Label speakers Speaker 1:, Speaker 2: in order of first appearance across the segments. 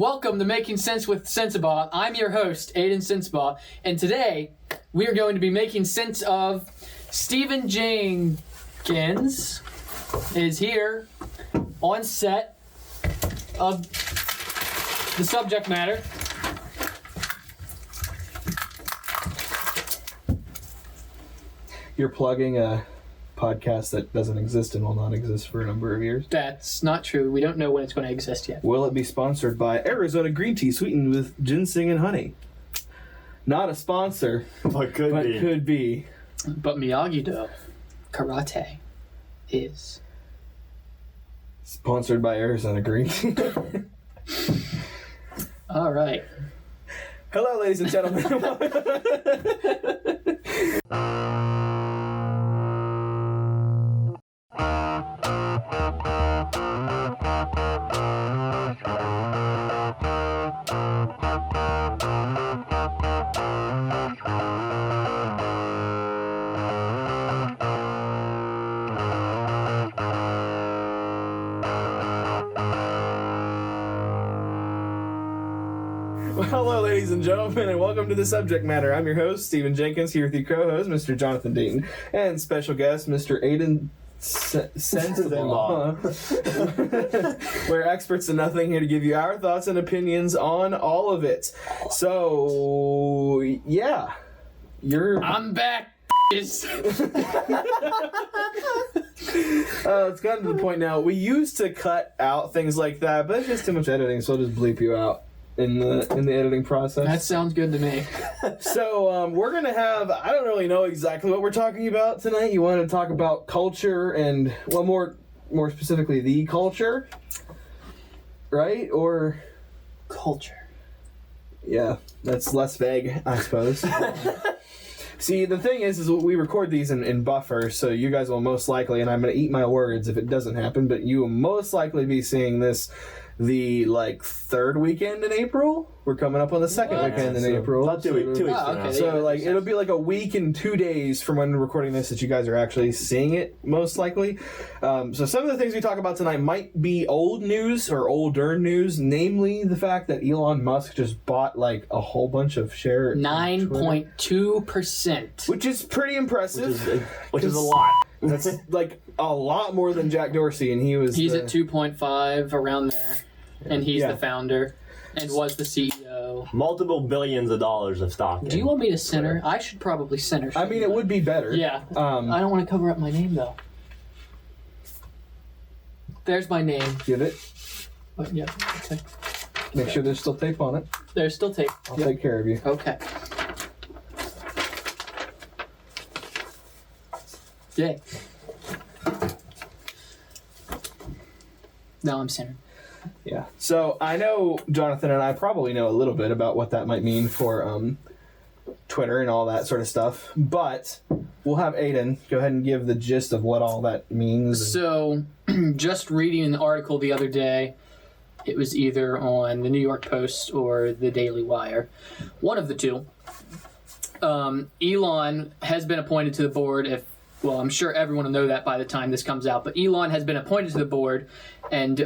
Speaker 1: Welcome to Making Sense with Sensabaugh. I'm your host, Aiden Sensabaugh, and today we are going to be making sense of Stephen Jenkins is here on set of the subject matter.
Speaker 2: You're plugging a podcast that doesn't exist and will not exist for a number of years.
Speaker 1: That's not true. We don't know when it's going to exist yet.
Speaker 2: Will it be sponsored by Arizona green tea sweetened with ginseng and honey? Not a sponsor,
Speaker 3: But could be.
Speaker 1: But Miyagi-Do Karate is.
Speaker 2: Sponsored by Arizona green tea.
Speaker 1: All right.
Speaker 2: Hello, ladies and gentlemen. Hello, ladies and gentlemen, and welcome to The Subject Matter. I'm your host, Stephen Jenkins, here with your co-host, Mr. Jonathan Dayton, and special guest, Mr. Aiden Sensabaugh. We're experts in nothing, here to give you our thoughts and opinions on all of it. So, yeah.
Speaker 1: I'm back,
Speaker 2: It's gotten to the point now, we used to cut out things like that, but it's just too much editing, so I'll just bleep you out in the editing process.
Speaker 1: That sounds good to me.
Speaker 2: So we're gonna have, I don't really know exactly what we're talking about tonight. You want to talk about culture and, well, more specifically the culture, right? Or
Speaker 1: Culture.
Speaker 2: yeah, that's less vague, I suppose. See, the thing is we record these in buffers, so you guys will most likely, and I'm going to eat my words if it doesn't happen, but you will most likely be seeing this the, third weekend in April. We're coming up on the second weekend in April.
Speaker 3: About 2 weeks. 2 weeks from now.
Speaker 1: Okay.
Speaker 2: So, it'll be a week and 2 days from when we're recording this that you guys are actually seeing it, most likely. So some of the things we talk about tonight might be old news or older news, namely the fact that Elon Musk just bought, a whole bunch of shares.
Speaker 1: 9.2%.
Speaker 2: Which is pretty impressive.
Speaker 3: Which is a lot.
Speaker 2: That's, a lot more than Jack Dorsey, and
Speaker 1: he's at 2.5, around there, and he's the founder. And was the CEO.
Speaker 3: Multiple billions of dollars of stock.
Speaker 1: Do you want me to center? I should probably center.
Speaker 2: I mean, it would be better.
Speaker 1: Yeah. I don't want to cover up my name, though. There's my name.
Speaker 2: Give it.
Speaker 1: But, yeah. Okay.
Speaker 2: Make sure there's still tape on it.
Speaker 1: There's still tape.
Speaker 2: I'll take care of you.
Speaker 1: Okay. Yay. Now I'm centered.
Speaker 2: Yeah. So I know Jonathan and I probably know a little bit about what that might mean for Twitter and all that sort of stuff, but we'll have Aiden go ahead and give the gist of what all that means.
Speaker 1: So, just reading an article the other day, it was either on the New York Post or the Daily Wire, one of the two. Elon has been appointed to the board. Well, I'm sure everyone will know that by the time this comes out, but Elon has been appointed to the board, and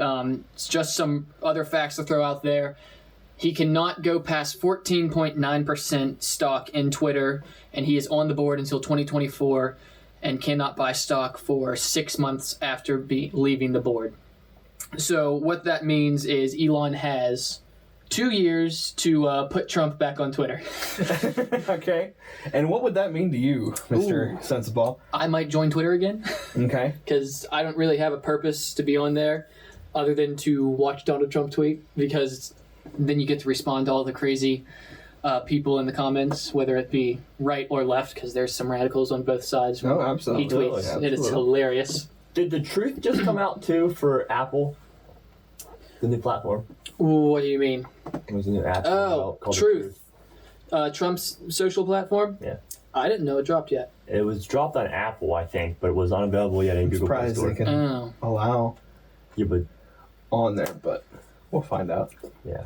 Speaker 1: it's just some other facts to throw out there. He cannot go past 14.9% stock in Twitter, and he is on the board until 2024 and cannot buy stock for 6 months after leaving the board. So what that means is Elon has 2 years to put Trump back on Twitter.
Speaker 2: Okay. And what would that mean to you, Mr. Sensabaugh?
Speaker 1: I might join Twitter again.
Speaker 2: Okay.
Speaker 1: Because I don't really have a purpose to be on there other than to watch Donald Trump tweet, because then you get to respond to all the crazy people in the comments, whether it be right or left, because there's some radicals on both sides.
Speaker 2: Oh, absolutely.
Speaker 1: He tweets. It is hilarious.
Speaker 3: Did the truth just come out too for Apple? The new platform?
Speaker 1: What do you mean?
Speaker 3: There's a new app.
Speaker 1: Oh,
Speaker 3: called
Speaker 1: Truth. Trump's social platform?
Speaker 3: Yeah.
Speaker 1: I didn't know it dropped yet.
Speaker 3: It was dropped on Apple, I think, but it was unavailable yet in Google Play
Speaker 2: Surprised
Speaker 3: Store.
Speaker 2: they can allow
Speaker 3: Yeah, but
Speaker 2: on there, but we'll find out.
Speaker 3: yeah.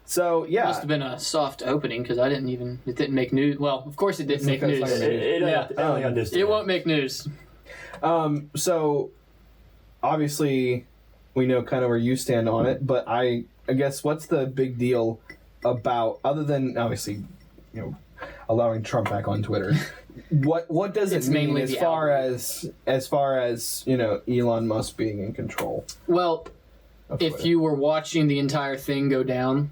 Speaker 2: So, yeah.
Speaker 1: It must have been a soft opening, because it didn't make news. Well, of course it didn't make
Speaker 2: because
Speaker 1: news.
Speaker 3: It
Speaker 1: It won't make news.
Speaker 2: So, obviously, we know kind of where you stand on it, but I I guess what's the big deal about, other than obviously, allowing Trump back on Twitter? What does it mean as far as Elon Musk being in control?
Speaker 1: Well, if you were watching the entire thing go down,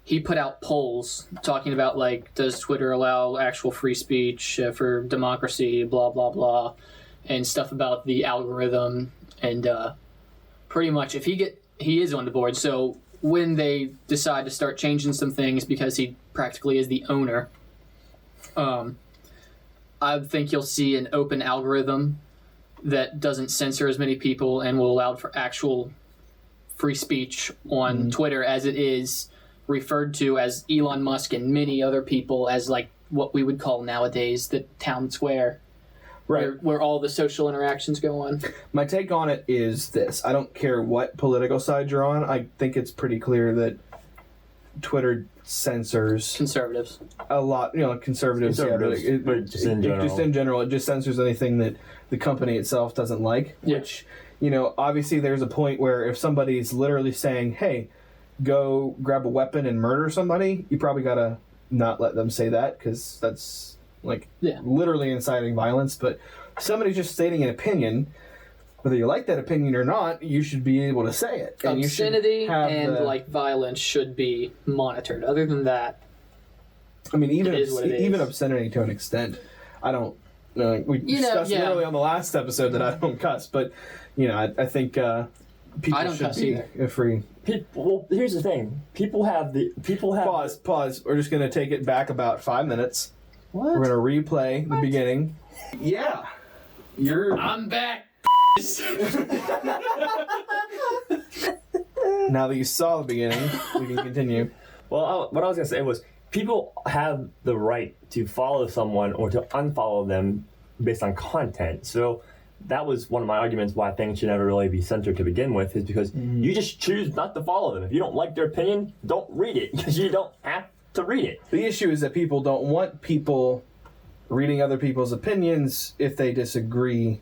Speaker 1: he put out polls talking about, like, does Twitter allow actual free speech for democracy, blah, blah, blah, and stuff about the algorithm. And pretty much he is on the board. So when they decide to start changing some things, because he practically is the owner, I think you'll see an open algorithm that doesn't censor as many people and will allow for actual free speech on Twitter, as it is referred to as Elon Musk and many other people as, like, what we would call nowadays the town square,
Speaker 2: right,
Speaker 1: where all the social interactions go on.
Speaker 2: My take on it is this: I don't care what political side you're on. I think it's pretty clear that Twitter censors
Speaker 1: Conservatives
Speaker 2: a lot. Conservatives,
Speaker 3: but just in general,
Speaker 2: it just censors anything that the company itself doesn't like.
Speaker 1: Yeah.
Speaker 2: Which, obviously there's a point where if somebody's literally saying, "Hey, go grab a weapon and murder somebody," you probably gotta not let them say that, because that's literally inciting violence. But somebody just stating an opinion, whether you like that opinion or not, you should be able to say it. And
Speaker 1: obscenity and violence should be monitored. Other than that,
Speaker 2: I mean, even obscenity to an extent. I don't. We discussed literally on the last episode that I don't cuss, but I think people
Speaker 1: I don't
Speaker 2: should
Speaker 1: cuss
Speaker 2: be
Speaker 1: either.
Speaker 2: Free.
Speaker 3: Well, here's the thing. People have.
Speaker 2: Pause. We're just gonna take it back about 5 minutes.
Speaker 1: What?
Speaker 2: We're gonna replay the beginning. Yeah,
Speaker 1: I'm back.
Speaker 2: Now that you saw the beginning, we can continue.
Speaker 3: Well, what I was gonna say was, people have the right to follow someone or to unfollow them based on content. So that was one of my arguments why things should never really be censored to begin with, is because you just choose not to follow them. If you don't like their opinion, don't read it, because you don't have to read it.
Speaker 2: The issue is that people don't want people reading other people's opinions if they disagree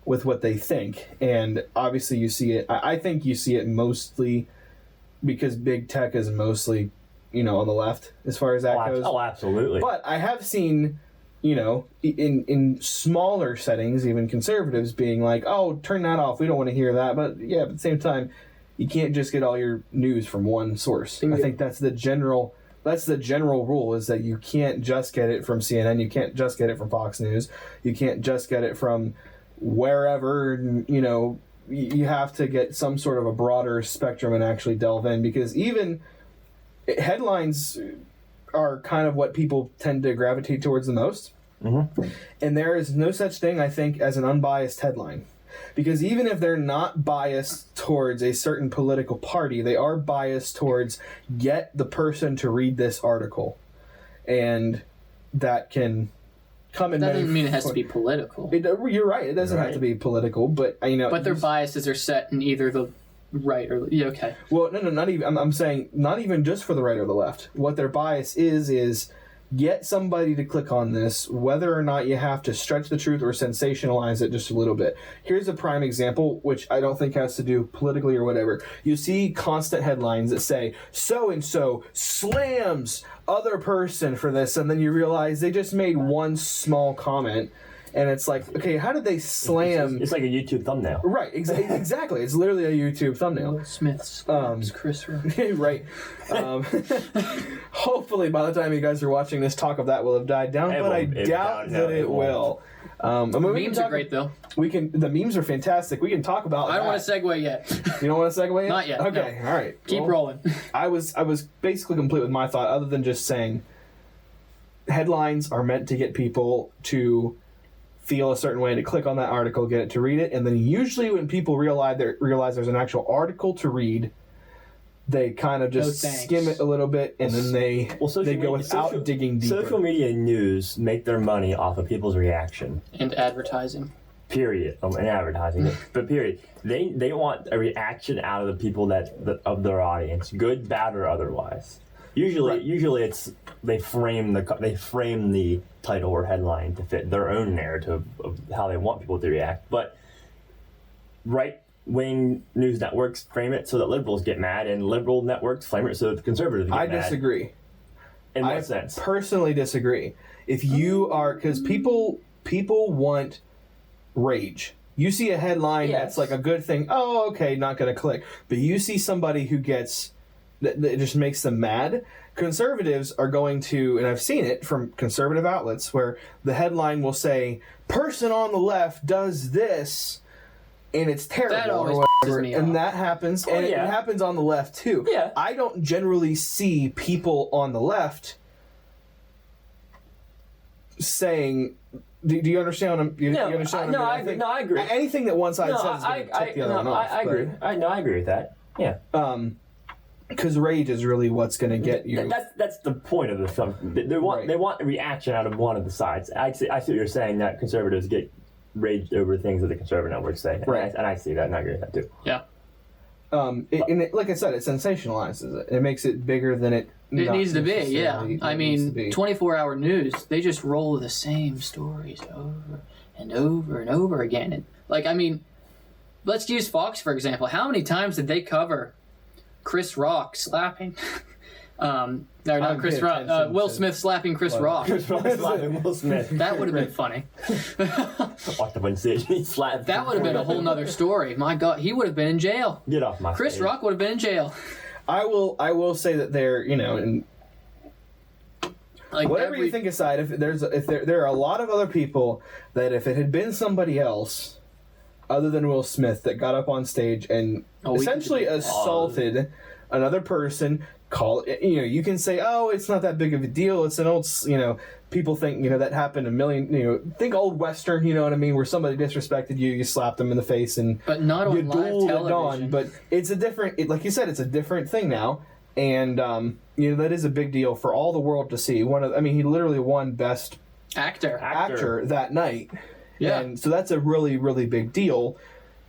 Speaker 2: with what they think. And obviously you see it, I think you see it mostly because big tech is mostly, on the left as far as that goes.
Speaker 3: Oh, absolutely.
Speaker 2: But I have seen, in smaller settings, even conservatives being like, "Oh, turn that off. We don't want to hear that." But yeah, at the same time, you can't just get all your news from one source. I think that's the general rule, is that you can't just get it from CNN. You can't just get it from Fox News. You can't just get it from wherever. You have to get some sort of a broader spectrum and actually delve in, because even headlines are kind of what people tend to gravitate towards the most. Mm-hmm. And there is no such thing, I think, as an unbiased headline. Because even if they're not biased towards a certain political party, they are biased towards, get the person to read this article. And that can come in.
Speaker 1: That doesn't mean it has to be political.
Speaker 2: You're right. It doesn't have to be political, but
Speaker 1: But their biases are set in either the right or okay.
Speaker 2: Well, no, not even. I'm saying not even just for the right or the left. What their bias is get somebody to click on this, whether or not you have to stretch the truth or sensationalize it just a little bit. Here's a prime example, which I don't think has to do politically or whatever. You see constant headlines that say, so-and-so slams other person for this, and then you realize they just made one small comment, and it's like, okay, how did they slam...
Speaker 3: It's like a YouTube thumbnail.
Speaker 2: Right, exactly. It's literally a YouTube thumbnail.
Speaker 1: Will Smith's Chris Rock.
Speaker 2: Right. Hopefully by the time you guys are watching this, talk of that will have died down, but I doubt that it will.
Speaker 1: Memes are great, though.
Speaker 2: The memes are fantastic. We can talk about
Speaker 1: I don't want to segue yet.
Speaker 2: You don't want to segue yet?
Speaker 1: Not yet.
Speaker 2: Okay,
Speaker 1: no.
Speaker 2: All right.
Speaker 1: Keep rolling.
Speaker 2: I was basically complete with my thought, other than just saying headlines are meant to get people to feel a certain way, to click on that article, get it to read it, and then usually when people realize there's an actual article to read, they kind of just skim it a little bit, and then they go without digging deeper.
Speaker 3: Social media news make their money off of people's reaction.
Speaker 1: And advertising.
Speaker 3: Period. And advertising. But period. They want a reaction out of the people of their audience, good, bad, or otherwise. Usually it's they frame the title or headline to fit their own narrative of how they want people to react. But right wing news networks frame it so that liberals get mad, and liberal networks frame it so that the conservatives get mad.
Speaker 2: I disagree.
Speaker 3: In what
Speaker 2: I
Speaker 3: sense?
Speaker 2: personally disagree. If you are, because people want rage. You see a headline that's like a good thing. Oh, okay, not going to click. But you see somebody who gets that just makes them mad. Conservatives are going to, and I've seen it from conservative outlets, where the headline will say, "Person on the left does this," and it's terrible.
Speaker 1: That always
Speaker 2: or whatever.
Speaker 1: pisses me
Speaker 2: And
Speaker 1: off.
Speaker 2: that happens, and it happens on the left too.
Speaker 3: Yeah.
Speaker 2: I don't generally see people on the left saying, do you understand what I'm? You understand what I'm
Speaker 3: I agree.
Speaker 2: Anything that one side says is going to tip the other one off.
Speaker 3: I agree. I agree with that. Yeah.
Speaker 2: Because rage is really what's going to get you.
Speaker 3: That's the point of the film. They want a reaction out of one of the sides. I see what you're saying, that conservatives get raged over things that the conservative networks say.
Speaker 2: Right.
Speaker 3: And I see that, and I agree with that too.
Speaker 1: Yeah.
Speaker 2: Like I said, it sensationalizes it. It makes it bigger than it
Speaker 1: needs to be, yeah.
Speaker 2: necessarily
Speaker 1: I
Speaker 2: needs to
Speaker 1: mean,
Speaker 2: be.
Speaker 1: 24-hour news, they just roll the same stories over and over and over again. And, like, I mean, let's use Fox, for example. How many times did they cover Chris Rock slapping... or not Chris
Speaker 2: pay
Speaker 1: Rock,
Speaker 2: attention
Speaker 1: Will
Speaker 2: to-
Speaker 1: Smith slapping Chris Rock.
Speaker 3: Chris Rock slapping Will Smith.
Speaker 1: That would have been funny.
Speaker 3: Walked up on stage and he slapped.
Speaker 1: That would have been a whole nother story. My God, he would have been in jail.
Speaker 3: Get off my
Speaker 1: Chris
Speaker 3: stage.
Speaker 1: Rock would have been in jail.
Speaker 2: I will say that they're, and
Speaker 1: Like
Speaker 2: whatever you think aside, if there are a lot of other people that if it had been somebody else other than Will Smith that got up on stage and essentially assaulted another person, you can say, oh, it's not that big of a deal. It's an old, people think, that happened a million, think old Western, you know what I mean, where somebody disrespected you, you slapped them in the face and
Speaker 1: but not
Speaker 2: you
Speaker 1: on live
Speaker 2: dueled at
Speaker 1: television.
Speaker 2: dawn. But it's a different, like you said, it's a different thing now. And, that is a big deal for all the world to see. He literally won Best Actor that night.
Speaker 1: Yeah.
Speaker 2: And so that's a really, really big deal.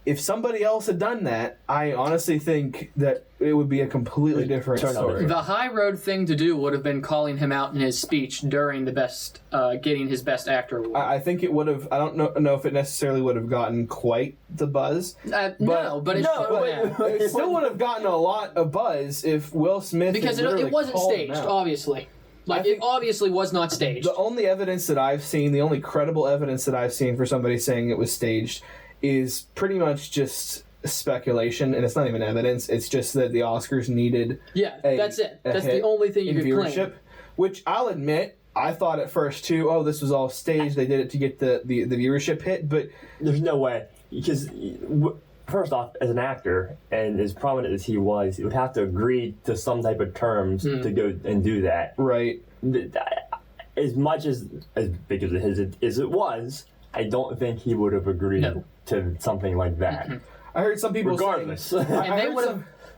Speaker 2: If somebody else had done that, I honestly think that it would be a completely different story.
Speaker 1: The high road thing to do would have been calling him out in his speech during the getting his Best Actor award.
Speaker 2: I think it would have. I don't know if it necessarily would have gotten quite the buzz.
Speaker 1: But it
Speaker 2: still would have gotten a lot of buzz if Will Smith
Speaker 1: because it wasn't staged, obviously. It obviously was not staged.
Speaker 2: The only evidence that I've seen, the only credible evidence that I've seen for somebody saying it was staged, is pretty much just speculation, and it's not even evidence. It's just that the Oscars needed.
Speaker 1: Yeah, that's it. That's the only thing you could claim.
Speaker 2: Which I'll admit, I thought at first too. Oh, this was all staged. They did it to get the viewership hit, but
Speaker 3: there's no way, because first off, as an actor and as prominent as he would have to agree to some type of terms to go and do that.
Speaker 2: Right.
Speaker 3: As much as big as it was, I don't think he would have agreed to something like that.
Speaker 2: I heard some people
Speaker 3: regardless.
Speaker 2: saying,
Speaker 1: and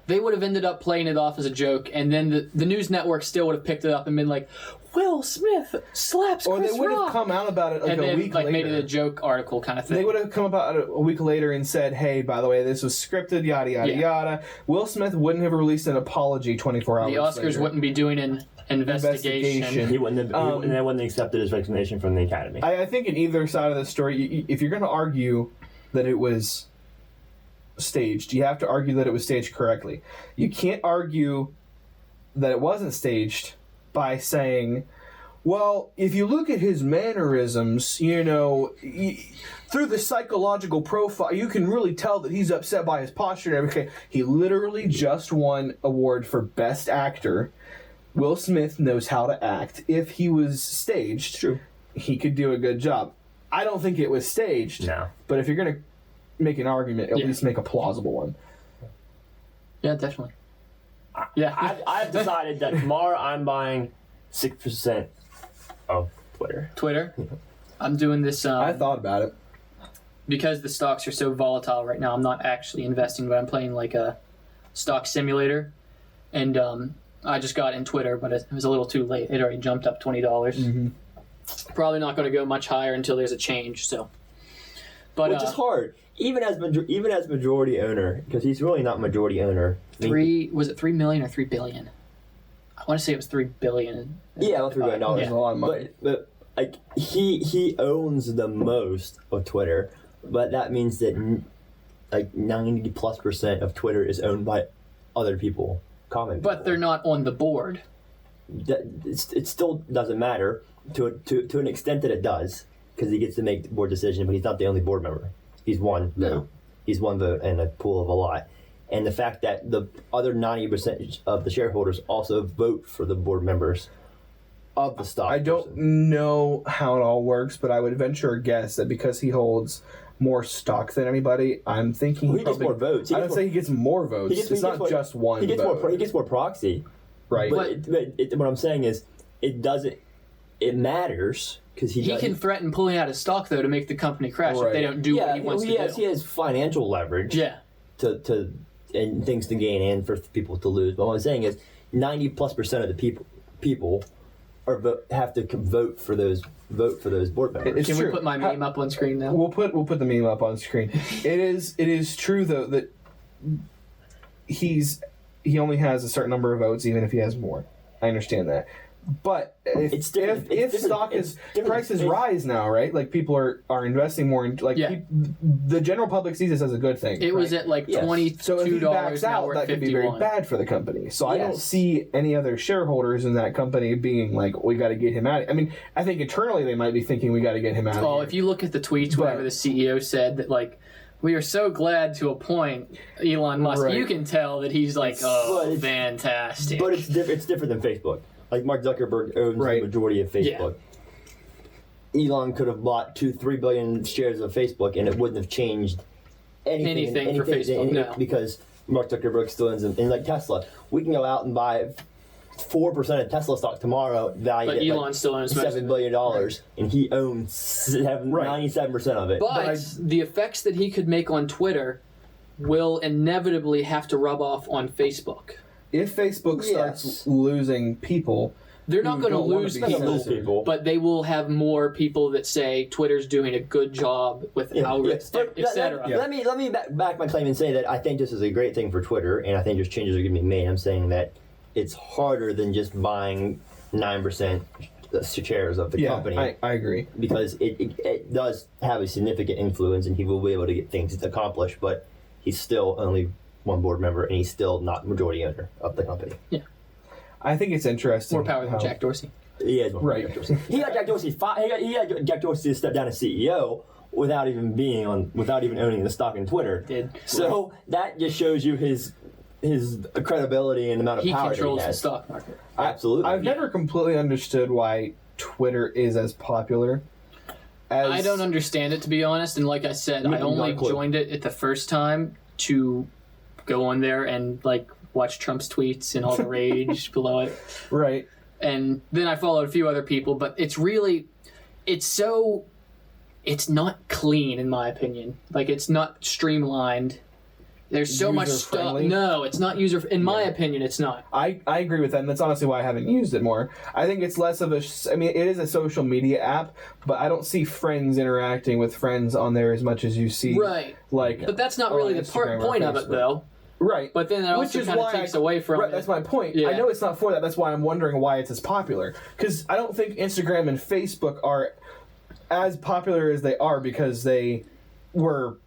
Speaker 1: they would have ended up playing it off as a joke, and then the news network still would have picked it up and been like, Will Smith slaps Chris Rock.
Speaker 2: Or they would have come out about it
Speaker 1: and
Speaker 2: a
Speaker 1: then,
Speaker 2: week later.
Speaker 1: made it a joke article kind of thing.
Speaker 2: They would have come about a week later and said, hey, by the way, this was scripted, yada, yada, yada. Will Smith wouldn't have released an apology 24 hours later.
Speaker 1: The Oscars wouldn't be doing an investigation.
Speaker 3: He wouldn't have, they wouldn't have accepted his resignation from the Academy.
Speaker 2: I think in either side of the story, if you're going to argue that it was staged, you have to argue that it was staged correctly. You can't argue that it wasn't staged by saying, well, if you look at his mannerisms, through the psychological profile, you can really tell that he's upset by his posture and everything. He literally just won award for Best Actor. Will Smith knows how to act. If he was staged,
Speaker 3: true, he
Speaker 2: could do a good job. I don't think it was staged.
Speaker 3: No.
Speaker 2: But if you're going to make an argument, at least make a plausible one.
Speaker 1: Yeah, definitely. Yeah.
Speaker 3: I've decided that tomorrow I'm buying 6% of Twitter.
Speaker 1: I'm doing this.
Speaker 2: I thought about it.
Speaker 1: Because the stocks are so volatile right now, I'm not actually investing, but I'm playing like a stock simulator. And I just got in Twitter, but it was a little too late. It already jumped up $20.
Speaker 2: Mm-hmm.
Speaker 1: Probably not going to go much higher until there's a change. So, but
Speaker 3: which is hard, even as majority owner, because he's really not majority owner.
Speaker 1: Was it $3 million or $3 billion? I want to say it was $3 billion.
Speaker 3: Yeah, $3 billion.
Speaker 2: That's a lot of money.
Speaker 3: But like he owns the most of Twitter, but that means that
Speaker 4: like 90+% of Twitter is owned by other people. Common people.
Speaker 1: But they're not on the board.
Speaker 4: It still doesn't matter to an extent that it does, because he gets to make the board decision, but he's not the only board member. He's one vote. He's one vote in a pool of a lot. And the fact that the other 90% of the shareholders also vote for the board members of the stock.
Speaker 2: I don't know how it all works, but I would venture a guess that because he holds more stock than anybody, I'm thinking
Speaker 4: he gets more votes.
Speaker 2: I don't say he gets more votes. It's not just one
Speaker 4: he gets
Speaker 2: vote.
Speaker 4: He gets more proxy.
Speaker 2: Right.
Speaker 4: But what I'm saying is, it matters because
Speaker 1: he can threaten pulling out his stock though to make the company crash if they don't do what he wants to do.
Speaker 4: He has financial leverage.
Speaker 1: Yeah.
Speaker 4: To and things to gain and for people to lose. But what I'm saying is, 90+% of the people have to vote for those board members.
Speaker 2: It's
Speaker 1: Can
Speaker 2: true.
Speaker 1: we put my meme up on screen now?
Speaker 2: We'll put the meme up on screen. It is true though that he only has a certain number of votes, even if he has more. I understand that. But if prices rise now, right? Like people are investing more in the general public sees this as a good thing.
Speaker 1: It was at like $22.
Speaker 2: So if he backs
Speaker 1: now
Speaker 2: out,
Speaker 1: we're
Speaker 2: that could be very bad for the company. So I don't see any other shareholders in that company being like, we got to get him out. I mean, I think internally they might be thinking we got to get him out.
Speaker 1: Well, if you look at the tweets, wherever the CEO said that like, we are so glad to appoint Elon Musk.
Speaker 2: Right.
Speaker 1: You can tell that he's like, fantastic.
Speaker 4: But it's different than Facebook. Like Mark Zuckerberg owns the majority of Facebook. Yeah. Elon could have bought 2-3 billion shares of Facebook, and it wouldn't have changed anything
Speaker 1: for Facebook.
Speaker 4: Because Mark Zuckerberg still owns them. And like Tesla, we can go out and buy 4% of Tesla stock tomorrow, valued
Speaker 1: but
Speaker 4: at
Speaker 1: Elon still owns
Speaker 4: $7 billion, and he owns 97% of it.
Speaker 1: But the effects that he could make on Twitter will inevitably have to rub off on Facebook.
Speaker 2: If Facebook starts losing people,
Speaker 1: they're not going to lose people, but they will have more people that say Twitter's doing a good job with etc.
Speaker 4: Let me back my claim and say that I think this is a great thing for Twitter, and I think there's changes are going to be made. I'm saying that it's harder than just buying 9% shares of the company.
Speaker 2: I agree.
Speaker 4: Because it does have a significant influence, and he will be able to get things accomplished, but he's still only one board member, and he's still not majority owner of the company.
Speaker 1: Yeah.
Speaker 2: I think it's interesting.
Speaker 1: More power than Jack Dorsey.
Speaker 4: He has more Jack Dorsey. He got Jack Dorsey. He got Jack Dorsey to step down as CEO without even owning the stock in Twitter. So that just shows you his credibility and the amount of power that he
Speaker 1: controls
Speaker 4: has.
Speaker 1: the stock market.
Speaker 4: Absolutely.
Speaker 2: I've never completely understood why Twitter is as popular.
Speaker 1: I don't understand it, to be honest. And like I said, I only joined it at the first time to go on there and like watch Trump's tweets and all the rage below it.
Speaker 2: Right.
Speaker 1: And then I followed a few other people, but it's not clean in my opinion. Like it's not streamlined. There's so much stuff. No, it's not in my opinion, it's not.
Speaker 2: I agree with that, and that's honestly why I haven't used it more. I think it's less of it is a social media app, but I don't see friends interacting with friends on there as much as you see.
Speaker 1: Right.
Speaker 2: But
Speaker 1: that's not really the point of it, though.
Speaker 2: Right.
Speaker 1: But then it also kind of takes away from it.
Speaker 2: That's my point. Yeah. I know it's not for that. That's why I'm wondering why it's as popular. Because I don't think Instagram and Facebook are as popular as they are because they were,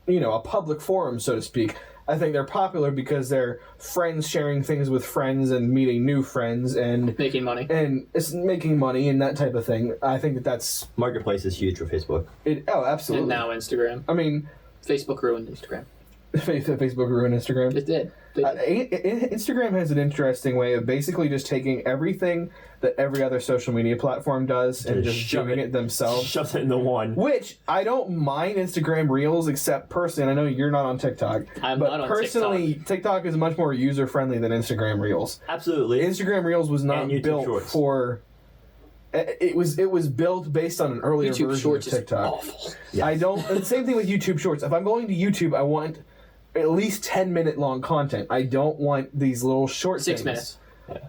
Speaker 2: a public forum, so to speak. I think they're popular because they're friends sharing things with friends and meeting new friends and
Speaker 1: making money.
Speaker 2: And it's making money and that type of thing. I think that's...
Speaker 4: Marketplace is huge for Facebook.
Speaker 2: Absolutely.
Speaker 1: And now Instagram. I mean... Facebook ruined Instagram.
Speaker 2: Facebook ruined Instagram.
Speaker 1: It did.
Speaker 2: Instagram has an interesting way of basically just taking everything that every other social media platform does and just doing it themselves.
Speaker 3: Shove it into one.
Speaker 2: Which I don't mind Instagram Reels, except personally, and I know you're not on TikTok.
Speaker 1: I'm not on
Speaker 2: personally, TikTok is much more user friendly than Instagram Reels.
Speaker 3: Absolutely.
Speaker 2: Instagram Reels was not built for. It was built based on an earlier
Speaker 1: YouTube
Speaker 2: version
Speaker 1: Shorts
Speaker 2: of TikTok.
Speaker 1: Is awful.
Speaker 2: Yes. I don't. And same thing with YouTube Shorts. If I'm going to YouTube, I want at least 10-minute long content. I don't want these little short
Speaker 1: 6
Speaker 2: things.
Speaker 1: minutes. Yeah.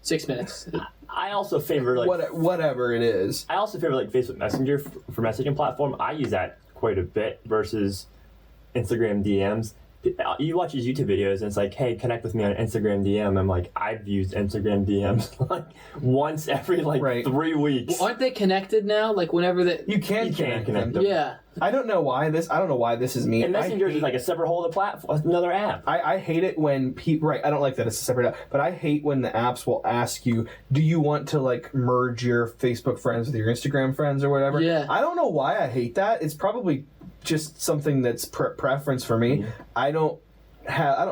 Speaker 1: 6 minutes.
Speaker 3: I also favor
Speaker 2: whatever it is.
Speaker 3: I also favor Facebook Messenger for messaging platform. I use that quite a bit versus Instagram DMs you watch these YouTube videos and it's like, hey, connect with me on Instagram DM. I'm like, I've used Instagram DMs like once every like 3 weeks.
Speaker 1: Well, aren't they connected now? Like whenever they
Speaker 2: You can
Speaker 3: connect
Speaker 2: them.
Speaker 3: them.
Speaker 1: yeah.
Speaker 2: I don't know why this is me.
Speaker 3: And Messenger is like a separate whole other platform, another app.
Speaker 2: I hate it when people. Right, I don't like that it's a separate app. But I hate when the apps will ask you, "Do you want to like merge your Facebook friends with your Instagram friends or whatever?"
Speaker 1: Yeah.
Speaker 2: I don't know why I hate that. It's probably just something that's preference for me.
Speaker 3: Mm-hmm.
Speaker 2: I don't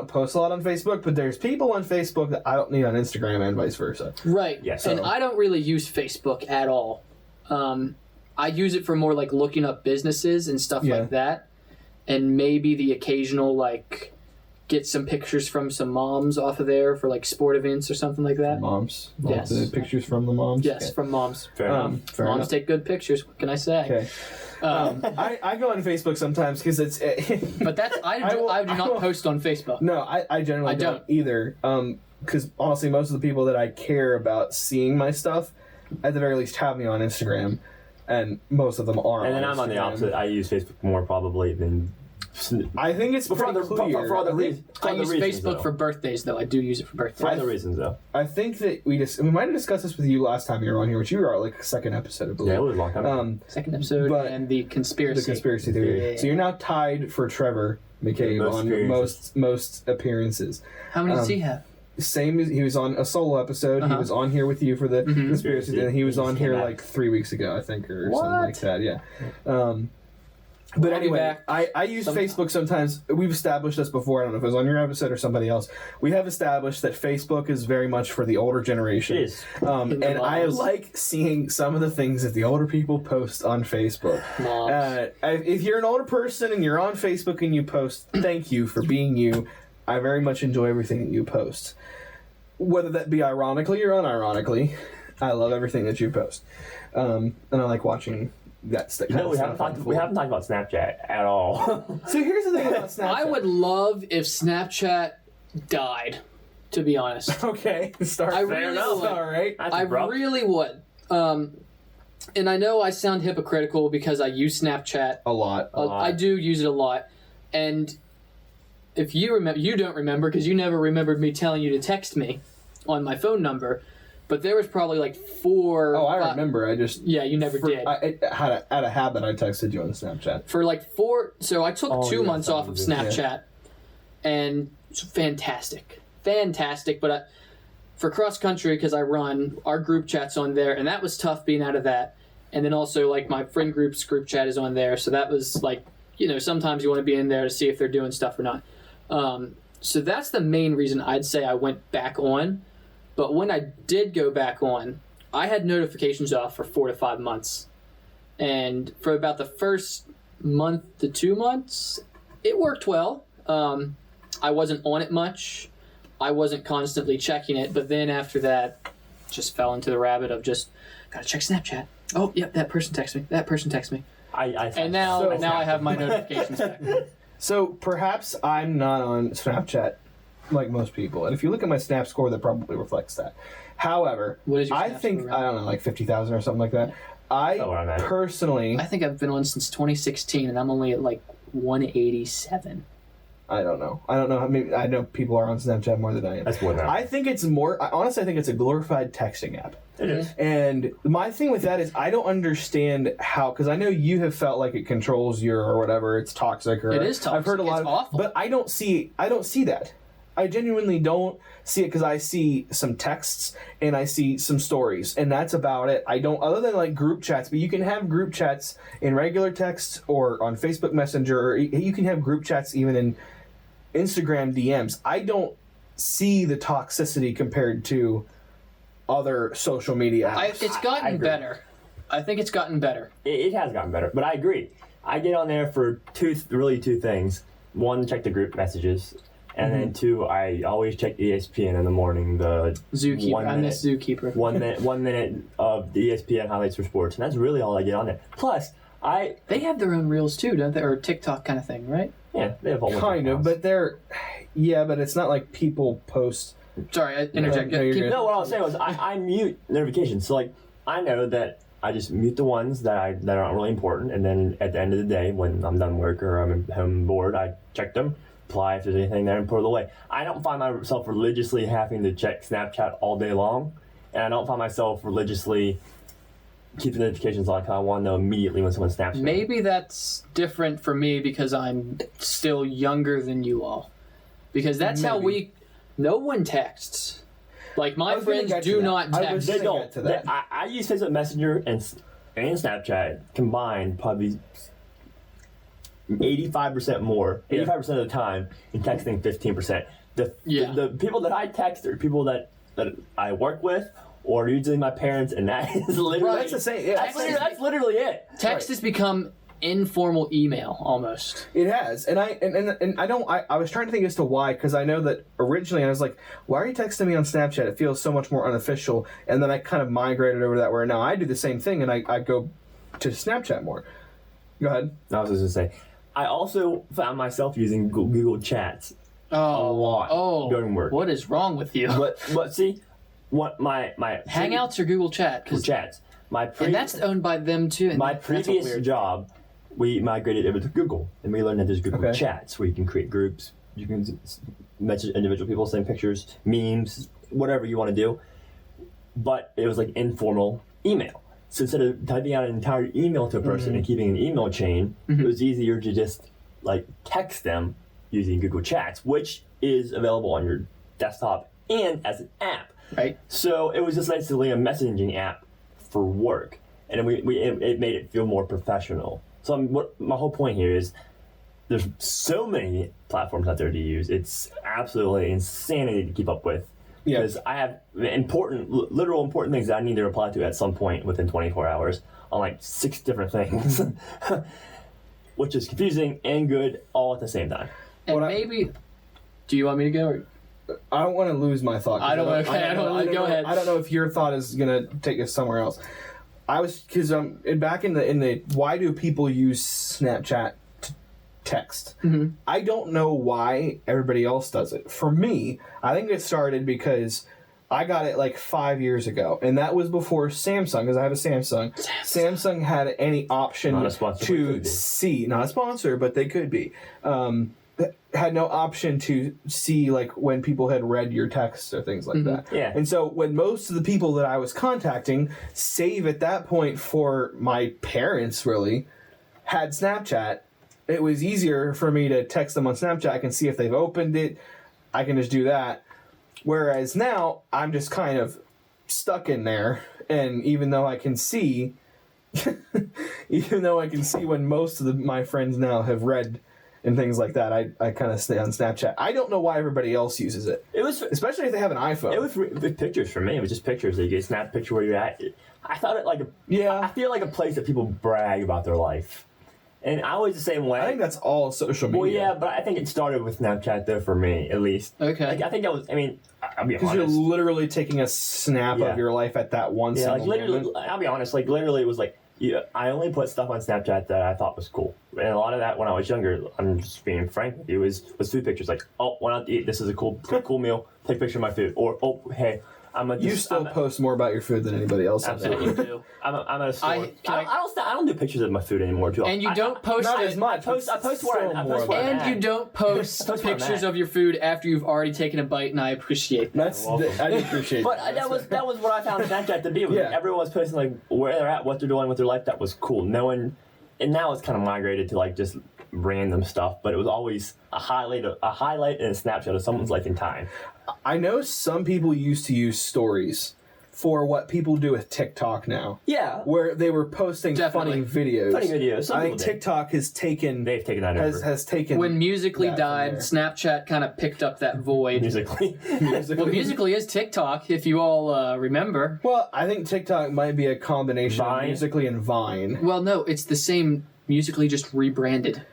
Speaker 2: post a lot on Facebook, but there's people on Facebook that I don't need on Instagram and vice versa.
Speaker 1: Right.
Speaker 3: Yeah,
Speaker 1: And
Speaker 2: so-
Speaker 1: I don't really use Facebook at all. I use it for more like looking up businesses and stuff
Speaker 2: Yeah.
Speaker 1: like that. And maybe the occasional like get some pictures from some moms off of there for like sport events or something like that.
Speaker 2: Moms.
Speaker 1: Yes.
Speaker 2: The pictures from the moms.
Speaker 1: Yes,
Speaker 2: Okay.
Speaker 1: from moms.
Speaker 3: Fair enough.
Speaker 2: Fair
Speaker 1: Moms
Speaker 2: enough.
Speaker 1: take good pictures. What can I say?
Speaker 2: Okay. I go on Facebook sometimes because it's.
Speaker 1: But that's I do not post on Facebook.
Speaker 2: No, I generally
Speaker 1: I don't.
Speaker 2: either. Because honestly, most of the people that I care about seeing my stuff, at the very least, have me on Instagram, and most of them are.
Speaker 3: And then I'm on the
Speaker 2: Instagram.
Speaker 3: opposite. I use Facebook more probably than.
Speaker 2: I think it's
Speaker 3: But for
Speaker 2: pretty
Speaker 3: other,
Speaker 2: clear.
Speaker 3: for other,
Speaker 2: I think-
Speaker 3: for
Speaker 1: I
Speaker 3: other
Speaker 1: use
Speaker 3: reasons,
Speaker 1: Facebook
Speaker 3: though.
Speaker 1: for birthdays though. I do use it for birthdays.
Speaker 3: For other reasons though.
Speaker 2: I think that we might have discussed this with you last time you were on here, which you were like second episode, I believe.
Speaker 3: Yeah, it was a long time.
Speaker 1: Second episode
Speaker 2: But
Speaker 1: and the conspiracy.
Speaker 2: The conspiracy theory.
Speaker 1: Yeah.
Speaker 2: So you're now tied for Trevor McCabe
Speaker 3: Most
Speaker 2: on
Speaker 3: appearances.
Speaker 2: most appearances.
Speaker 1: How many does he have?
Speaker 2: Same as he was on a solo episode. He
Speaker 1: Uh-huh.
Speaker 2: was on here with you for the conspiracy,
Speaker 3: Conspiracy.
Speaker 2: and he was
Speaker 3: He
Speaker 2: on
Speaker 3: just
Speaker 2: here
Speaker 3: came
Speaker 2: like
Speaker 3: back.
Speaker 2: 3 weeks ago, I think, or
Speaker 1: What?
Speaker 2: something like that. Yeah. But
Speaker 1: I'll be
Speaker 2: anyway,
Speaker 1: back
Speaker 2: I use
Speaker 1: sometime.
Speaker 2: Facebook sometimes. We've established this before. I don't know if it was on your episode or somebody else. We have established that Facebook is very much for the older generation.
Speaker 3: It is.
Speaker 2: And
Speaker 1: The
Speaker 2: I
Speaker 1: moms.
Speaker 2: like seeing some of the things that the older people post on Facebook.
Speaker 1: Moms.
Speaker 2: If you're an older person and you're on Facebook and you post, thank you for being you. I very much enjoy everything that you post. Whether that be ironically or unironically, I love everything that you post. And I like watching that stuff.
Speaker 3: No, we haven't talked about Snapchat at all.
Speaker 2: So here's the thing about Snapchat.
Speaker 1: I would love if Snapchat died, to be honest.
Speaker 2: Okay, start.
Speaker 1: I
Speaker 2: Fair
Speaker 1: really
Speaker 2: enough.
Speaker 1: would.
Speaker 2: All right.
Speaker 3: That's
Speaker 1: I
Speaker 3: abrupt.
Speaker 1: really would. And I know I sound hypocritical because I use Snapchat.
Speaker 2: A lot.
Speaker 1: I do use it a lot. And if you remember, you don't remember because you never remembered me telling you to text me on my phone number. But there was probably like 4.
Speaker 2: Oh, I remember. I just.
Speaker 1: Yeah, you never did.
Speaker 2: I had a habit. I texted you on Snapchat.
Speaker 1: For like 4. So I took
Speaker 3: Oh,
Speaker 1: 2
Speaker 3: yeah,
Speaker 1: months off of
Speaker 3: something
Speaker 2: you did.
Speaker 1: Snapchat, and it's fantastic. But for cross country, because I run, our group chat's on there, and that was tough being out of that. And then also like my friend group's group chat is on there, so that was like, sometimes you want to be in there to see if they're doing stuff or not. So that's the main reason I'd say I went back on. But when I did go back on, I had notifications off for 4 to 5 months. And for about the first month to 2 months, it worked well. I wasn't on it much. I wasn't constantly checking it. But then after that, just fell into the rabbit of just, gotta check Snapchat. Oh, yep, that person texted me. That person texted me. And now I have my notifications back.
Speaker 2: So perhaps I'm not on Snapchat like most people, and if you look at my Snap score, that probably reflects that. However,
Speaker 1: What is your
Speaker 2: I
Speaker 1: Snap
Speaker 2: think
Speaker 1: score,
Speaker 2: I don't know, like 50,000 or something like that. I
Speaker 3: Oh, I'm at.
Speaker 2: personally,
Speaker 1: I think I've been on since 2016, and I'm only at like 187.
Speaker 2: I don't know. I mean, I know people are on Snapchat more than I am.
Speaker 3: That's more than
Speaker 2: I think it's more. Honestly, I think it's a glorified texting app.
Speaker 3: It is.
Speaker 2: And my thing with that is I don't understand how, because I know you have felt like it controls your or whatever, it's toxic or
Speaker 1: It is toxic.
Speaker 2: I've heard a lot
Speaker 1: It's
Speaker 2: of,
Speaker 1: awful.
Speaker 2: but I don't see that. I genuinely don't see it because I see some texts and I see some stories and that's about it. I don't, other than like group chats, but you can have group chats in regular text or on Facebook Messenger, or you can have group chats even in Instagram DMs. I don't see the toxicity compared to other social media apps.
Speaker 1: It's
Speaker 3: I
Speaker 1: gotten
Speaker 3: agree.
Speaker 1: better. I think it's gotten better.
Speaker 3: It has gotten better, but I agree. I get on there for two things. One, check the group messages, and then 2, I always check ESPN in the morning. The
Speaker 1: Zookeeper.
Speaker 3: 1
Speaker 1: I
Speaker 3: minute,
Speaker 1: miss Zookeeper.
Speaker 3: 1 minute, 1 minute of the ESPN highlights for sports, and that's really all I get on there. Plus,
Speaker 1: They have their own reels too, don't they? Or TikTok kind of thing, right?
Speaker 3: they have all
Speaker 2: Kind of, but but it's not like people post.
Speaker 1: Sorry, I interject.
Speaker 2: No, you're
Speaker 1: Keep-
Speaker 2: good.
Speaker 3: No, what I was saying was I mute notifications. So like I know that I just mute the ones that aren't really important, and then at the end of the day, when I'm done work or I'm home bored, I check them. reply if there's anything there and put it away. I don't find myself religiously having to check Snapchat all day long, and I don't find myself religiously keeping notifications on because I want to know immediately when someone snaps me.
Speaker 1: Maybe that's different for me because I'm still younger than you all. Because that's how no one texts. Like, my friends do not text.
Speaker 3: They don't. I use Facebook Messenger and Snapchat combined probably 85% more, 85% of the time, and texting 15%. The people that I text are people that I work with, or usually my parents, and that is literally
Speaker 2: That's the same. Yeah,
Speaker 3: that's literally it.
Speaker 1: Text has become informal email almost.
Speaker 2: It has, and I was trying to think as to why, because I know that originally I was like, why are you texting me on Snapchat? It feels so much more unofficial, and then I kind of migrated over to that where now I do the same thing, and I go to Snapchat more. Go ahead.
Speaker 3: I was just gonna say, I also found myself using Google Chats a lot during work.
Speaker 1: What is wrong with you?
Speaker 3: But see, what my
Speaker 1: Hangouts or Google Chat?
Speaker 3: Google Chats.
Speaker 1: And that's owned by them too. And
Speaker 3: my
Speaker 1: that's
Speaker 3: previous job, we migrated over to Google, and we learned that there's Google Chats where you can create groups, you can message individual people, send pictures, memes, whatever you want to do. But it was like informal email. So instead of typing out an entire email to a person and keeping an email chain, it was easier to just like text them using Google Chats, which is available on your desktop and as an app.
Speaker 1: Right.
Speaker 3: So it was just basically a messaging app for work, and it made it feel more professional. So my whole point here is there's so many platforms out there to use. It's absolutely insanity to keep up with. Because I have literal important things that I need to reply to at some point within 24 hours on like 6 different things, which is confusing and good all at the same time.
Speaker 1: And do you want me to go? Or?
Speaker 2: I don't want to lose my thought.
Speaker 1: Go ahead.
Speaker 2: I don't know if your thought is gonna take us somewhere else. Because back in the why do people use Snapchat to text? I don't know why everybody else does it. For me, I think it started because I got it like 5 years ago, and that was before Samsung, because I have a Samsung. Samsung had any option to see, not a sponsor, but they could be. Had no option to see like when people had read your texts or things like that.
Speaker 3: Yeah.
Speaker 2: And so when most of the people that I was contacting, save at that point for my parents really, had Snapchat, it was easier for me to text them on Snapchat. I can see if they've opened it. I can just do that. Whereas now I'm just kind of stuck in there, and even though I can see when most of my friends now have read and things like that, I kind of stay on Snapchat. I don't know why everybody else uses it. Especially if they have an iPhone.
Speaker 3: It was with pictures for me. It was just pictures. You get a snap picture where you're at. I thought it I feel like a place that people brag about their life. And I was the same way.
Speaker 2: I think that's all social media.
Speaker 3: Well, yeah, but I think it started with Snapchat, though, for me, at least.
Speaker 1: Okay.
Speaker 3: Like, I think that was, I'll be honest.
Speaker 2: Because you're literally taking a snap of your life at that one single moment.
Speaker 3: I'll be honest, literally it was I only put stuff on Snapchat that I thought was cool. And a lot of that when I was younger, I'm just being frank with you, was food pictures. Like, oh, why not eat? This is a cool meal. Take a picture of my food. Or, oh, hey,
Speaker 2: You still post more about your food than anybody else.
Speaker 3: Absolutely.
Speaker 1: You do.
Speaker 3: I'm at a store. I don't do pictures of my food anymore too.
Speaker 1: And you don't post
Speaker 2: not
Speaker 1: it.
Speaker 2: as much.
Speaker 3: I post where I'm at.
Speaker 1: You don't post pictures of your food after you've already taken a bite, and I appreciate that.
Speaker 2: I appreciate
Speaker 3: But
Speaker 2: that.
Speaker 3: that was what I found Snapchat to be. Everyone was posting like where they're at, what they're doing with their life. That was cool. And now it's kind of migrated to like just random stuff. But it was always a highlight and a snapshot of someone's life in time.
Speaker 2: I know some people used to use stories for what people do with TikTok now.
Speaker 3: Yeah.
Speaker 2: Where they were posting funny videos. I think TikTok has taken...
Speaker 3: They've taken that over.
Speaker 2: Has taken...
Speaker 1: When Musical.ly died, Snapchat kind of picked up that void.
Speaker 3: Musical.ly.
Speaker 1: Well, Musical.ly is TikTok, if you all remember.
Speaker 2: Well, I think TikTok might be a combination
Speaker 3: Vine?
Speaker 2: of Musical.ly and Vine.
Speaker 1: Well, no, it's the same Musical.ly, just rebranded.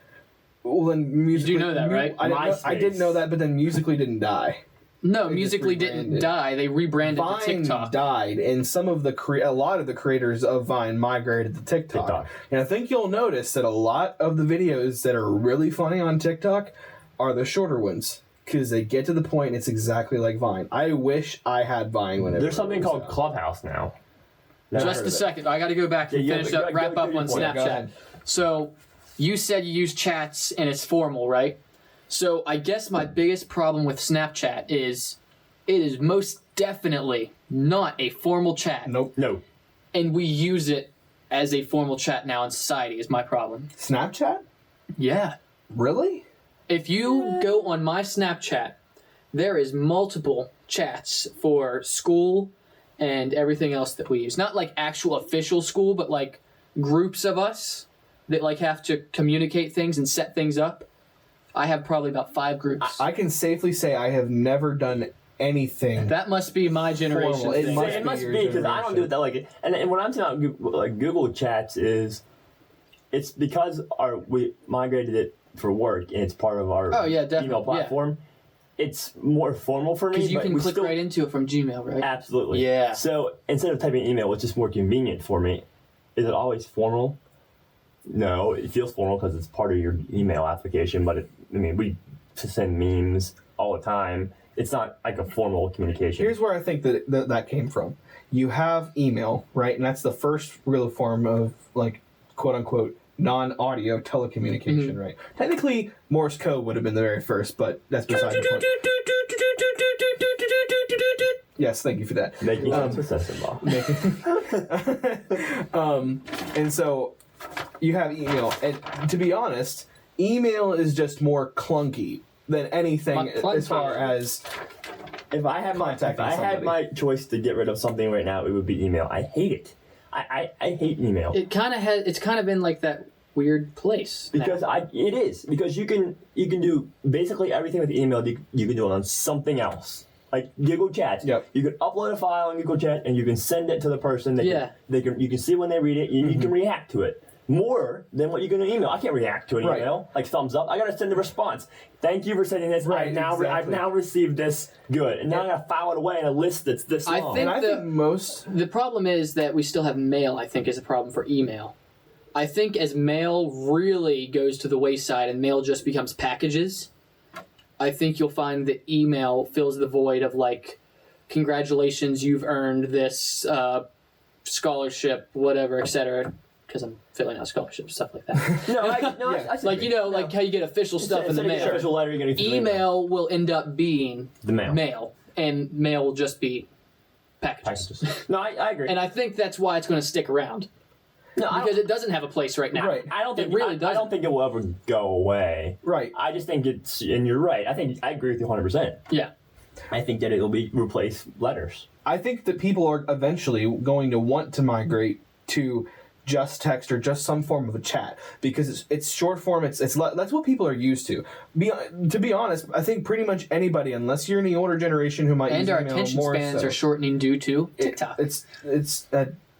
Speaker 2: Well, then Musical.ly...
Speaker 1: You do know that, right?
Speaker 2: I didn't know that, but then Musical.ly didn't die.
Speaker 1: No, Musical.ly didn't die. They rebranded
Speaker 2: Vine
Speaker 1: to TikTok.
Speaker 2: Died, and a lot of the creators of Vine migrated to TikTok. And I think you'll notice that a lot of the videos that are really funny on TikTok are the shorter ones, because they get to the point and it's exactly like Vine. I wish I had Vine whenever.
Speaker 3: There's something called Clubhouse now.
Speaker 1: Just a second. I got to go back and wrap up on Snapchat. So, you said you use chats and it's formal, right? So I guess my biggest problem with Snapchat is it is most definitely not a formal chat.
Speaker 2: Nope.
Speaker 3: No.
Speaker 1: And we use it as a formal chat now in society is my problem.
Speaker 2: Snapchat?
Speaker 1: Yeah.
Speaker 2: Really?
Speaker 1: If you go on my Snapchat, there is multiple chats for school and everything else that we use. Not like actual official school, but like groups of us that like have to communicate things and set things up. I have probably about 5 groups.
Speaker 2: I can safely say I have never done anything.
Speaker 1: That must be my generation.
Speaker 2: Formal. It
Speaker 1: thing.
Speaker 2: must
Speaker 3: It must
Speaker 2: your
Speaker 3: be because I don't do it that like. And what I'm saying about like Google Chats is, it's because we migrated it for work and it's part of our
Speaker 1: definitely.
Speaker 3: email platform. It's more formal for me.
Speaker 1: Because you
Speaker 3: but
Speaker 1: can
Speaker 3: we
Speaker 1: click
Speaker 3: still,
Speaker 1: right into it from Gmail, right?
Speaker 3: Absolutely.
Speaker 1: Yeah.
Speaker 3: So instead of typing email, it's just more convenient for me. Is it always formal? No, it feels formal because it's part of your email application. But we send memes all the time. It's not like a formal communication.
Speaker 2: Here's where I think that came from. You have email, right? And that's the first real form of, like, quote unquote, non-audio telecommunication, right? Technically, Morse code would have been the very first, but that's beside the point. Yes, thank you for that.
Speaker 3: Making sense with Sensabaugh.
Speaker 2: And so you have email. And to be honest, email is just more clunky than anything as far as
Speaker 3: If I had my choice to get rid of something right now, it would be email. I hate it. I hate email.
Speaker 1: It's kind of been like that weird place.
Speaker 3: Because it is. Because you can do basically everything with email you can do it on something else. Like Google Chat.
Speaker 2: Yep.
Speaker 3: You can upload a file on Google Chat and you can send it to the person. You can see when they read it and you can react to it. More than what you can do email. I can't react to an email. Like thumbs up. I gotta send a response. Thank you for sending this.
Speaker 2: Right,
Speaker 3: I've now received this. Good. And now I gotta file it away in a list that's this long.
Speaker 1: think
Speaker 2: I think most
Speaker 1: the problem is that we still have mail, I think, is a problem for email. I think as mail really goes to the wayside and mail just becomes packages, I think you'll find that email fills the void of, like, congratulations, you've earned this scholarship, whatever, etc. Because I'm filling out scholarships, stuff like that.
Speaker 3: I
Speaker 1: Like, like how you get official stuff in the mail.
Speaker 3: Official letter, you're gonna get
Speaker 1: Email will end up being
Speaker 3: the mail.
Speaker 1: And mail will just be packages.
Speaker 3: No, I agree.
Speaker 1: And I think that's why it's going to stick around.
Speaker 3: No,
Speaker 1: Because it doesn't have a place right now.
Speaker 2: Right.
Speaker 3: I don't think
Speaker 1: it really
Speaker 3: I
Speaker 1: doesn't.
Speaker 3: don't think it will ever go away.
Speaker 2: right.
Speaker 3: I just think it's, and you're right. I agree with you 100%.
Speaker 1: Yeah.
Speaker 3: I think that it'll be replace letters.
Speaker 2: I think that people are eventually going to want to migrate to just text or just some form of a chat because it's short form. That's what people are used to. To be honest, I think pretty much anybody, unless you're in the older generation who might
Speaker 1: And
Speaker 2: use
Speaker 1: our
Speaker 2: email
Speaker 1: attention
Speaker 2: more
Speaker 1: spans
Speaker 2: so,
Speaker 1: are shortening due to TikTok.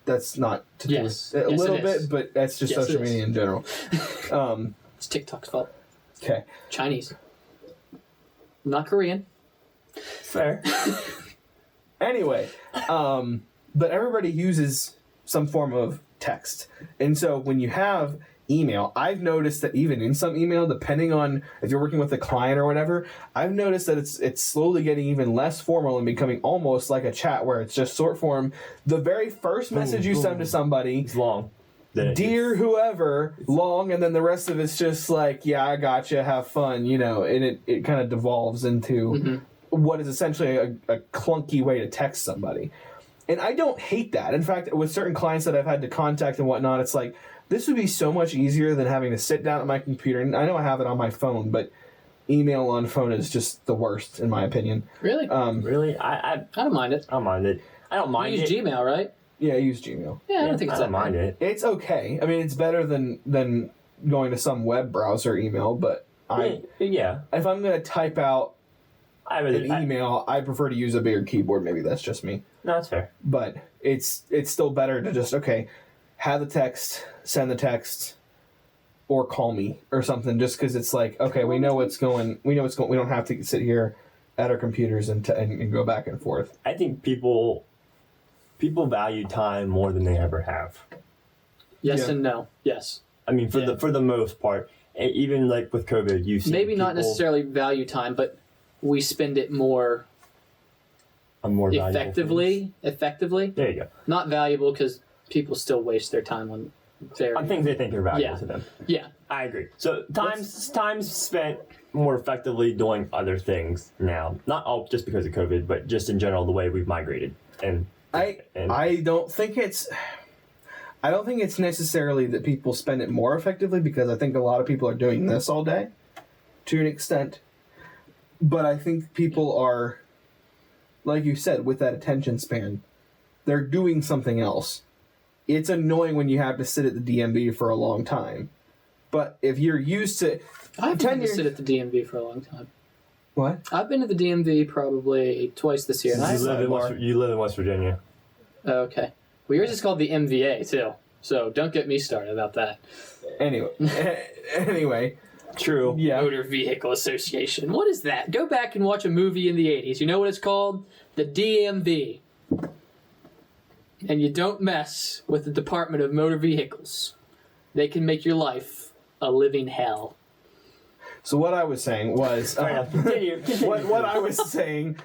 Speaker 2: That's not to do
Speaker 1: Yes.
Speaker 2: with a
Speaker 1: Yes,
Speaker 2: little
Speaker 1: it is.
Speaker 2: bit, but that's just
Speaker 1: Yes,
Speaker 2: social
Speaker 1: it is.
Speaker 2: media in general.
Speaker 1: It's TikTok's fault.
Speaker 2: Okay.
Speaker 1: Chinese. Not Korean.
Speaker 3: Fair.
Speaker 2: Anyway, but everybody uses some form of text. And so when you have email, I've noticed that even in some email, depending on if you're working with a client or whatever, I've noticed that it's slowly getting even less formal and becoming almost like a chat where it's just short form. The very first message you send to somebody,
Speaker 3: It's long.
Speaker 2: dear whoever, long, and then the rest of it's just like, yeah, I gotcha, have fun, and it kind of devolves into what is essentially a clunky way to text somebody. And I don't hate that. In fact, with certain clients that I've had to contact and whatnot, it's like, this would be so much easier than having to sit down at my computer. And I know I have it on my phone, but email on phone is just the worst, in my opinion.
Speaker 1: Really?
Speaker 3: Really? I
Speaker 1: don't mind it.
Speaker 3: don't mind it. I don't mind
Speaker 1: You
Speaker 3: it.
Speaker 1: use Gmail, right?
Speaker 2: Yeah, I use Gmail.
Speaker 1: Yeah, I don't think it's
Speaker 3: I
Speaker 1: that
Speaker 3: don't mind
Speaker 1: bad.
Speaker 3: it.
Speaker 2: It's okay. I mean, it's better than going to some web browser email, but
Speaker 3: Yeah.
Speaker 2: if I'm going to type out
Speaker 3: an
Speaker 2: email, I prefer to use a bigger keyboard. Maybe that's just me.
Speaker 3: No, that's fair.
Speaker 2: But it's still better to just, have the text, send the text, or call me or something, just because it's like, okay, we know what's going. We don't have to sit here at our computers and go back and forth.
Speaker 3: I think people value time more than they ever have.
Speaker 1: Yes
Speaker 2: Yeah.
Speaker 1: and no. Yes.
Speaker 3: I mean, for
Speaker 1: Yeah.
Speaker 3: the most part, even like with COVID, you've seen
Speaker 1: Maybe not
Speaker 3: people
Speaker 1: necessarily value time, but we spend it more
Speaker 3: on more valuable
Speaker 1: effectively.
Speaker 3: things. There you go.
Speaker 1: Not valuable because people still waste their time on very.
Speaker 3: On things they think are valuable
Speaker 1: Yeah.
Speaker 3: to them.
Speaker 1: Yeah.
Speaker 3: I agree. So time spent more effectively doing other things now. Not all just because of COVID, but just in general the way we've migrated. And
Speaker 2: I don't think it's necessarily that people spend it more effectively, because I think a lot of people are doing this all day to an extent. But I think people are, like you said, with that attention span, they're doing something else. It's annoying when you have to sit at the DMV for a long time. But if you're used to...
Speaker 1: I've been to sit at the DMV for a long time.
Speaker 2: What?
Speaker 1: I've been to the DMV probably twice this year.
Speaker 3: you live in West Virginia.
Speaker 1: Okay. Well, yours is called the MVA, too. So don't get me started about that.
Speaker 2: Anyway.
Speaker 3: True.
Speaker 2: Yeah.
Speaker 1: Motor Vehicle Association. What is that? Go back and watch a movie in the 80s. You know what it's called? The DMV. And you don't mess with the Department of Motor Vehicles. They can make your life a living hell.
Speaker 2: So what I was saying was...
Speaker 4: Continue.
Speaker 2: what I was saying